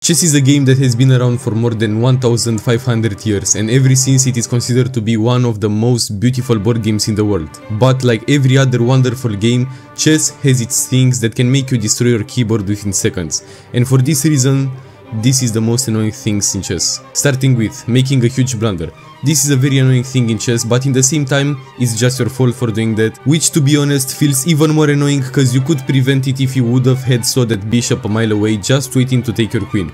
Chess is a game that has been around for more than 1500 years, and ever since it is considered to be one of the most beautiful board games in the world. But like every other wonderful game, chess has its things that can make you destroy your keyboard within seconds, and for this reason, this is the most annoying things in chess. Starting with making a huge blunder. This is a very annoying thing in chess, but in the same time, it's just your fault for doing that, which to be honest feels even more annoying cause you could prevent it if you would have had saw that bishop a mile away just waiting to take your queen.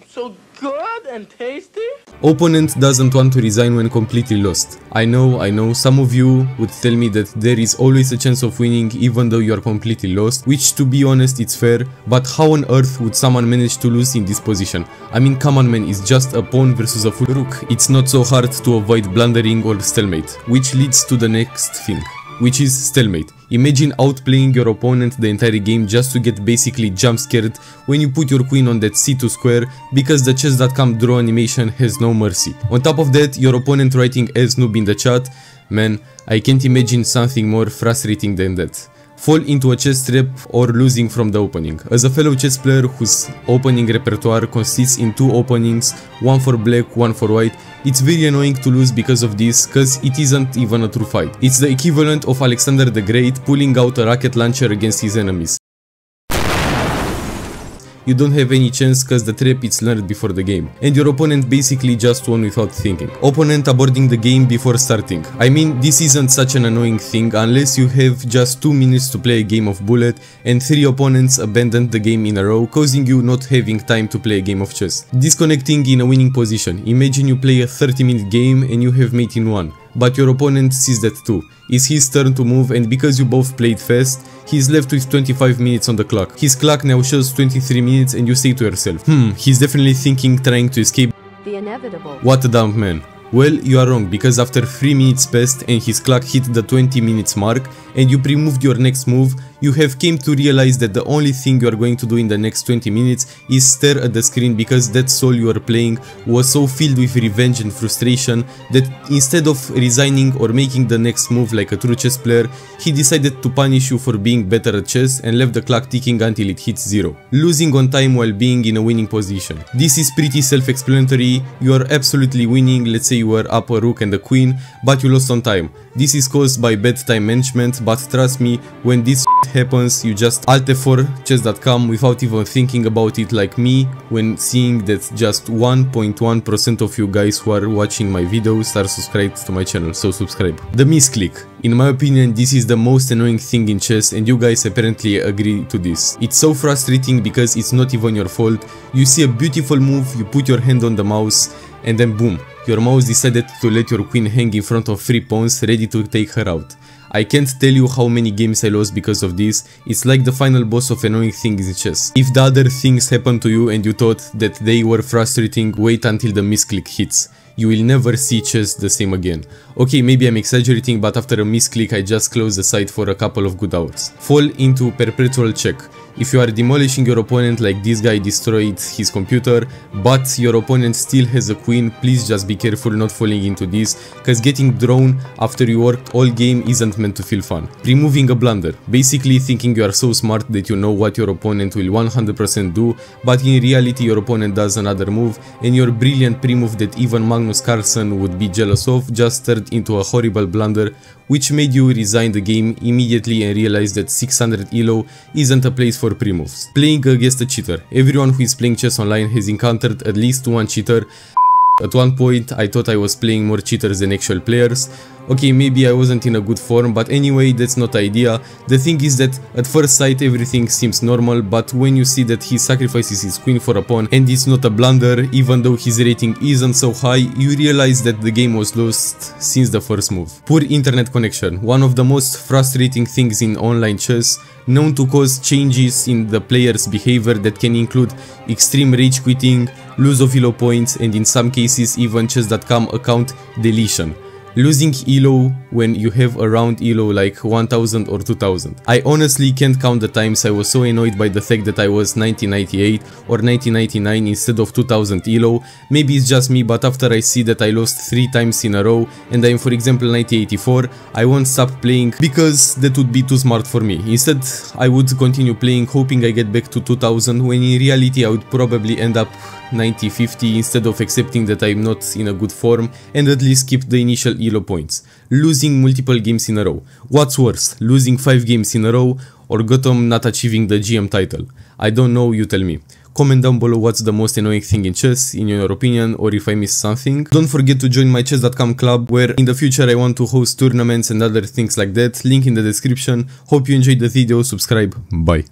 So good and tasty? Opponent doesn't want to resign when completely lost. I know, some of you would tell me that there is always a chance of winning even though you are completely lost, which to be honest it's fair, but how on earth would someone manage to lose in this position? I mean, come on man, it's just a pawn versus a full rook. It's not so hard to avoid blundering or stalemate, which leads to the next thing, which is stalemate. Imagine outplaying your opponent the entire game just to get basically jump scared when you put your queen on that c2 square because the chess.com draw animation has no mercy. On top of that, your opponent writing as noob in the chat, man, I can't imagine something more frustrating than that. Fall into a chess trap or losing from the opening. As a fellow chess player whose opening repertoire consists in 2 openings, one for black, one for white, it's very annoying to lose because of this, cause it isn't even a true fight. It's the equivalent of Alexander the Great pulling out a rocket launcher against his enemies. You don't have any chance cause the trap is learned before the game, and your opponent basically just won without thinking. Opponent aborting the game before starting. I mean, this isn't such an annoying thing unless you have just 2 minutes to play a game of bullet and 3 opponents abandoned the game in a row, causing you not having time to play a game of chess. Disconnecting in a winning position. Imagine you play a 30-minute game and you have mate in 1. But your opponent sees that too. It's his turn to move, and because you both played fast, he's left with 25 minutes on the clock. His clock now shows 23 minutes and you say to yourself, he's definitely thinking trying to escape the inevitable. What a dumb man. Well, you are wrong, because after 3 minutes passed and his clock hit the 20 minutes mark and you pre-moved your next move, you have came to realize that the only thing you are going to do in the next 20 minutes is stare at the screen because that soul you are playing was so filled with revenge and frustration that instead of resigning or making the next move like a true chess player, he decided to punish you for being better at chess and left the clock ticking until it hits 0, losing on time while being in a winning position. This is pretty self-explanatory. You are absolutely winning. Let's say you were up a rook and a queen, but you lost on time. This is caused by bad time management, but trust me, when this happens, you just alt F4 chess.com without even thinking about it like me when seeing that just 1.1% of you guys who are watching my videos are subscribed to my channel, so subscribe. The misclick. In my opinion, this is the most annoying thing in chess, and you guys apparently agree to this. It's so frustrating because it's not even your fault. You see a beautiful move, you put your hand on the mouse, and then boom, your mouse decided to let your queen hang in front of 3 pawns ready to take her out. I can't tell you how many games I lost because of this. It's like the final boss of annoying things in chess. If the other things happened to you and you thought that they were frustrating, wait until the misclick hits. You will never see chess the same again. Okay, maybe I'm exaggerating, but after a misclick I just close the site for a couple of good hours. Fall into perpetual check. If you are demolishing your opponent like this guy destroyed his computer, but your opponent still has a queen, please just be careful not falling into this, cause getting drawn after you worked all game isn't meant to feel fun. Removing a blunder. Basically thinking you are so smart that you know what your opponent will 100% do, but in reality your opponent does another move, and your brilliant pre-move that even Magnus Carlsen would be jealous of just turned into a horrible blunder, which made you resign the game immediately and realize that 600 elo isn't a place for pre-moves. Playing against a cheater. Everyone who is playing chess online has encountered at least one cheater. At one point I thought I was playing more cheaters than actual players. Okay, maybe I wasn't in a good form, but anyway, that's not the idea. The thing is that at first sight everything seems normal, but when you see that he sacrifices his queen for a pawn and it's not a blunder, even though his rating isn't so high, you realize that the game was lost since the first move. Poor internet connection. One of the most frustrating things in online chess, known to cause changes in the player's behavior that can include extreme rage quitting, lose of elo points, and in some cases even chess.com account deletion. Losing elo when you have around elo like 1000 or 2000. I honestly can't count the times I was so annoyed by the fact that I was 1998 or 1999 instead of 2000 elo. Maybe it's just me, but after I see that I lost 3 times in a row and I'm for example 1984, I won't stop playing because that would be too smart for me. Instead, I would continue playing hoping I get back to 2000 when in reality I would probably end up 90-50 instead of accepting that I'm not in a good form and at least keep the initial elo points. Losing multiple games in a row. What's worse, losing 5 games in a row or Gotham not achieving the GM title? I don't know, you tell me. Comment down below what's the most annoying thing in chess, in your opinion, or if I missed something. Don't forget to join my chess.com club, where in the future I want to host tournaments and other things like that. Link in the description. Hope you enjoyed the video, subscribe, bye.